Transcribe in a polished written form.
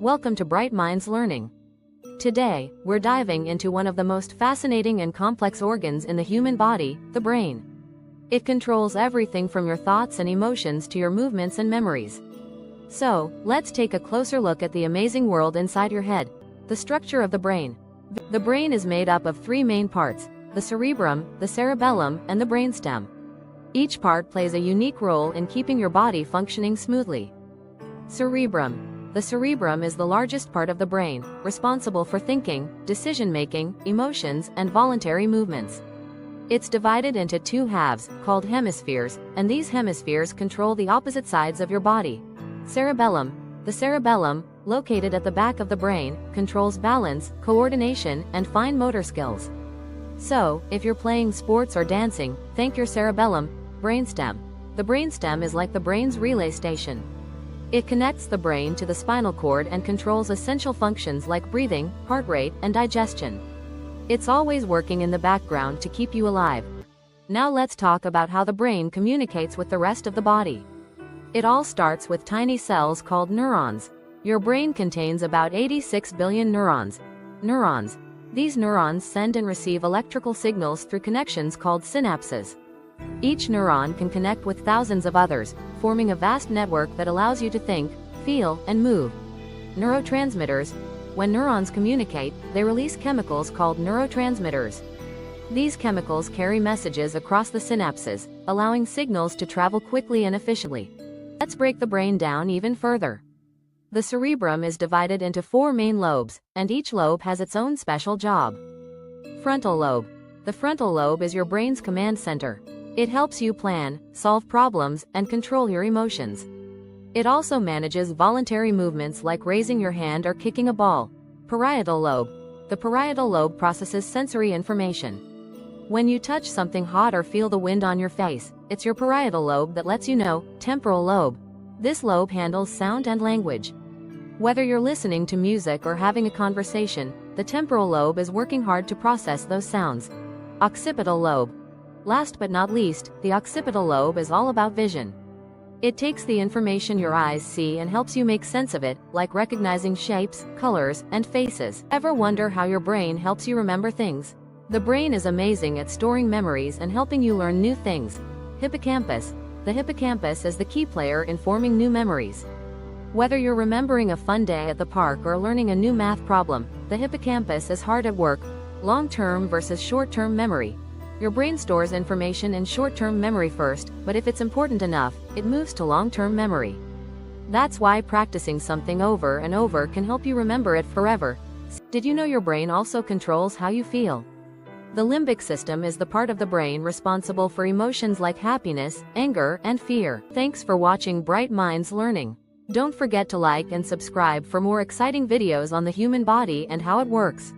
Welcome to Bright Minds Learning. Today, we're diving into one of the most fascinating and complex organs in the human body, the brain. It controls everything from your thoughts and emotions to your movements and memories. So, let's take a closer look at the amazing world inside your head. The structure of the brain. The brain is made up of three main parts: the cerebrum, the cerebellum, and the brainstem. Each part plays a unique role in keeping your body functioning smoothly. Cerebrum. The cerebrum is the largest part of the brain, responsible for thinking, decision-making, emotions, and voluntary movements. It's divided into two halves, called hemispheres, and these hemispheres control the opposite sides of your body. Cerebellum. The cerebellum, located at the back of the brain, controls balance, coordination, and fine motor skills. So, if you're playing sports or dancing, thank your cerebellum. Brainstem. The brainstem is like the brain's relay station. It connects the brain to the spinal cord and controls essential functions like breathing, heart rate, and digestion. It's always working in the background to keep you alive. Now let's talk about how the brain communicates with the rest of the body. It all starts with tiny cells called neurons. Your brain contains about 86 billion neurons. These neurons send and receive electrical signals through connections called synapses. Each neuron can connect with thousands of others, forming a vast network that allows you to think, feel, and move. Neurotransmitters. When neurons communicate, they release chemicals called neurotransmitters. These chemicals carry messages across the synapses, allowing signals to travel quickly and efficiently. Let's break the brain down even further. The cerebrum is divided into four main lobes, and each lobe has its own special job. Frontal lobe. The frontal lobe is your brain's command center. It helps you plan, solve problems, and control your emotions. It also manages voluntary movements like raising your hand or kicking a ball. Parietal lobe. The parietal lobe processes sensory information. When you touch something hot or feel the wind on your face, it's your parietal lobe that lets you know. Temporal lobe. This lobe handles sound and language. Whether you're listening to music or having a conversation, the temporal lobe is working hard to process those sounds. Occipital lobe. Last but not least, the occipital lobe is all about vision. It takes the information your eyes see and helps you make sense of it, like recognizing shapes, colors, and faces. Ever wonder how your brain helps you remember things? The brain is amazing at storing memories and helping you learn new things. Hippocampus. The hippocampus is the key player in forming new memories. Whether you're remembering a fun day at the park or learning a new math problem, the hippocampus is hard at work. Long-term versus short-term memory. Your brain stores information in short-term memory first, but if it's important enough, it moves to long-term memory. That's why practicing something over and over can help you remember it forever. Did you know your brain also controls how you feel? The limbic system is the part of the brain responsible for emotions like happiness, anger, and fear. Thanks for watching Bright Minds Learning. Don't forget to like and subscribe for more exciting videos on the human body and how it works.